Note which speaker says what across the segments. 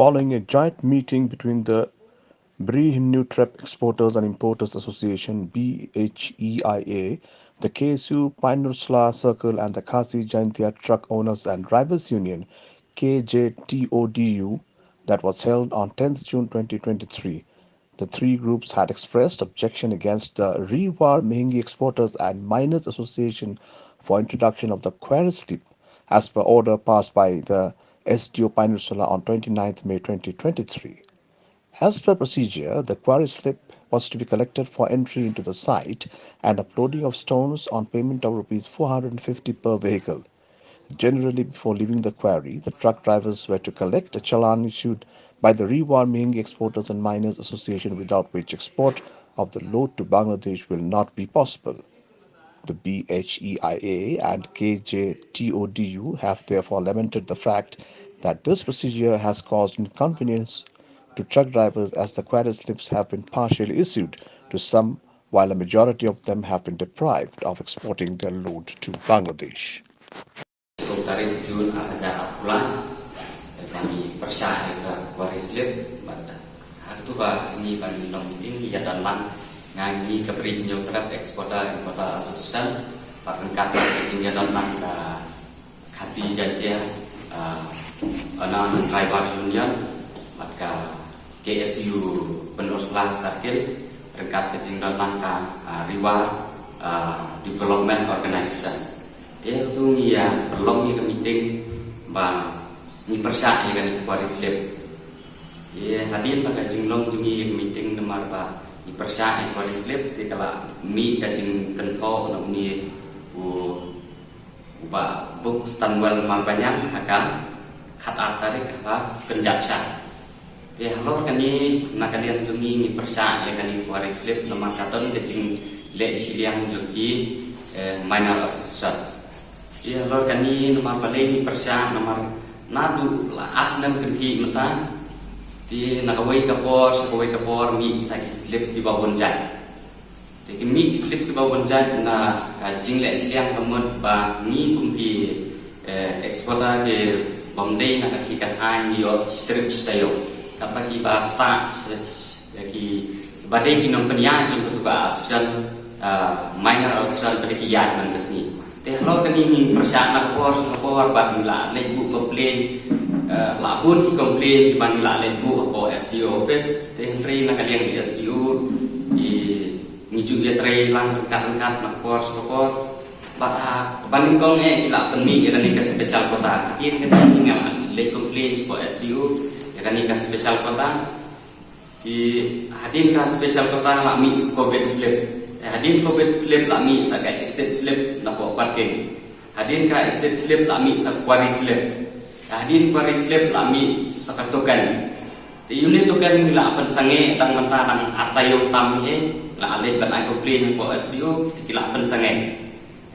Speaker 1: Following a joint meeting between the Bree-Nutrep Exporters and Importers Association (BHEIA), the KSU Peninsula Circle and the Khasi Jaintia Truck Owners and Drivers Union (KJTODU) that was held on 10th June 2023. The three groups had expressed objection against the Rewar Mehingi Exporters and Miners Association for introduction of the quarry slip as per order passed by the SDO Peninsula on 29th May 2023. As per procedure, the quarry slip was to be collected for entry into the site and uploading of stones on payment of Rs 450 per vehicle. Generally, before leaving the quarry, the truck drivers were to collect a challan issued by the Rewar Mehingi Exporters and Miners Association, without which export of the load to Bangladesh will not be possible. The BHEIA and KJTODU have therefore lamented the fact that this procedure has caused inconvenience to truck drivers, as the quarry slips have been partially issued to some while a majority of them have been deprived of exporting their load to Bangladesh.
Speaker 2: Tarik Jun aja pulang kami percaya ke waris lip pada itu bah seni bagi long meeting ya dalam ngaji keberi nyutrat eksporter importer asosiasi perangkat kecilnya dalam ke Khasi Jaintia anak driver union maka KSU Peninsula Circle perangkat kecil dalam ke Rewar Development Organization. Itu ya perlu ni meeting bang ni percaya kan kuari slip. Ya hadir pada jenglong jungi meeting nomor bah ni percaya kuari slip. Jadi kalau mi kajeng kentho nak ni ubah book standwal banyak akan kata tarik apa kenjaksa. Jadi halor kan ni nak kalian jungi ni percaya kan ni kuari slip nomor katon kajeng le siliang jungi minor association. Ya lor kani nomor paling persia nomor nadu asnam kenti mentang di nakawai kapor mi kita slip di bawah bonjai. Jadi mi slip di bawah bonjai na kajing le siang temut ba mi kumpi eksporta ke Bombay na kaki kahan yo strip stayo kapaki bahasa yaki badai kinom penian jumpa tu ba asan minor asan perikian man kesni. Kalau kini persiapan lapor bangla lebu komplain labun ki komplain bangla lebu ko SDO office tentri nak kalian di SDO ni juga tray lang rengkat lapor bata banding kong ila penmi ya ni ke special kota akin kita ingat le komplain ko SDO ya kan ni ke special kota di hadir ke special kota la mix covid slip. Hadir COVID slip lami sa kay exit slip na po parking. Hadir ka exit slip lami sa quarry slip. Hadir quarry slip lami sa katukan. Di unit tukan nila apan sange tang mantanang atayo tamye la alay ban ay complain po SDO kila apan sange.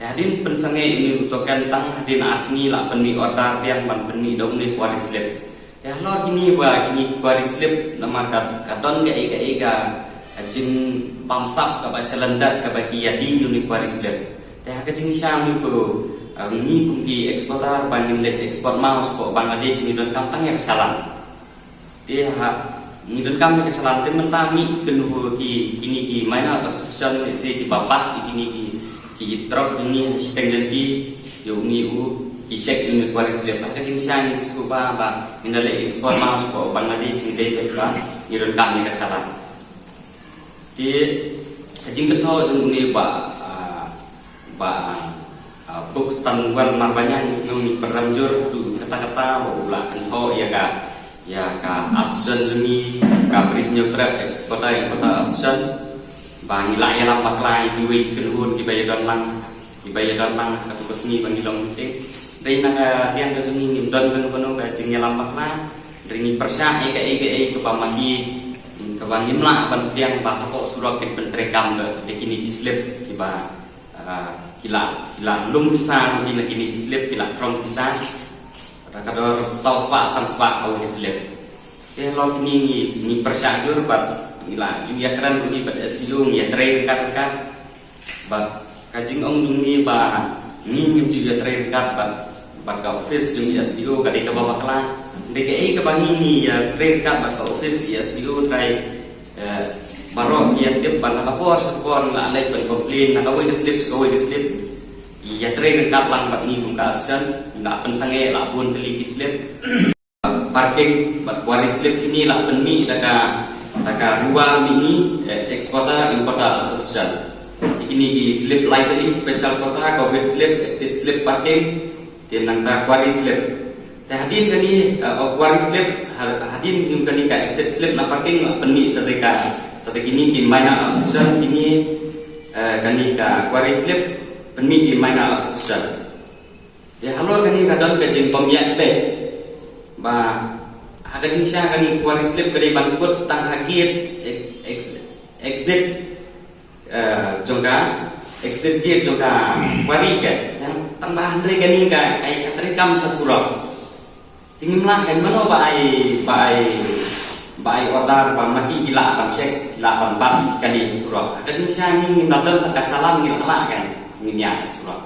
Speaker 2: Hadir pensange ini tukan tang hadir asni la apan mi order yang ban penmi daw ni quarry slip. Lo kini ba kini quarry slip na kadon ka ika jing pamsap ka ba selendak ka bagi yadi uni quarry slip teh ka jing syam ni ko ni kumki eksporter bangin let ekspor maus ko Bangladesh ni don kam tang ya salam dia ni don kam ke salam te mentami kenuh ki kini ki mana association ni se ki bapak kini ki drop ni stengel ki yo ni u isek uni quarry slip ka jing syam ni su ba indale ekspor maus ko Bangladesh ni de ka ni don kam ni ka salam di kajing ketho dung ni ba book standwal marbanya ni sinu peramjur tu kata-kata ulah ketho ya ka asen ni ka brit nyutra eksporta importa asen ba ngila ya la paklai diwi kenhun ki bayadan lang ka kusni bangilong te dai na rian ka ni don kan ka jing ya la pakla ringi persa e ka pamagi kebangin lah penting bahwa kok surau penterekam de kini slip kiba kila lum pisang kini slip kila from pisang kador saus pak sam pak au slip lo ni persyadur bat gila ini akran ni bat SU ni train kat bat kajing ong dung ni ba ni juga train kat bat ka office dung SU ka de ka bawa kala DKI kebangi ni train kat bak office SBO try barok dia tip ban lapor sapor la alai pen komplain na kawai slip ya train kat lang bak ni muka asan na pen sange la bun teli slip parking bak kuari slip ini la pen mi daga ruang ini eksporta importa association ini di slip lightning special kota covid slip exit slip parking dia nang kuari slip hadin kani kuari slip hadin jum kani ka exit slip na parking la penni sedeka ini ki minor association ini kani ka kuari slip penni ki minor association ya halo kani kadang ka jing pemiak be ba hagatin sya kani kuari slip kani bangkut tang hagit exit jongka exit gate jongka kuari ke yang tambahan dari kani ka ai katrikam sa surau ingin melakukan mana bai order mati gila akan cek gila akan bab kali surau. Kadang saya ni nadal tak salam gila lah kan ini ya surau.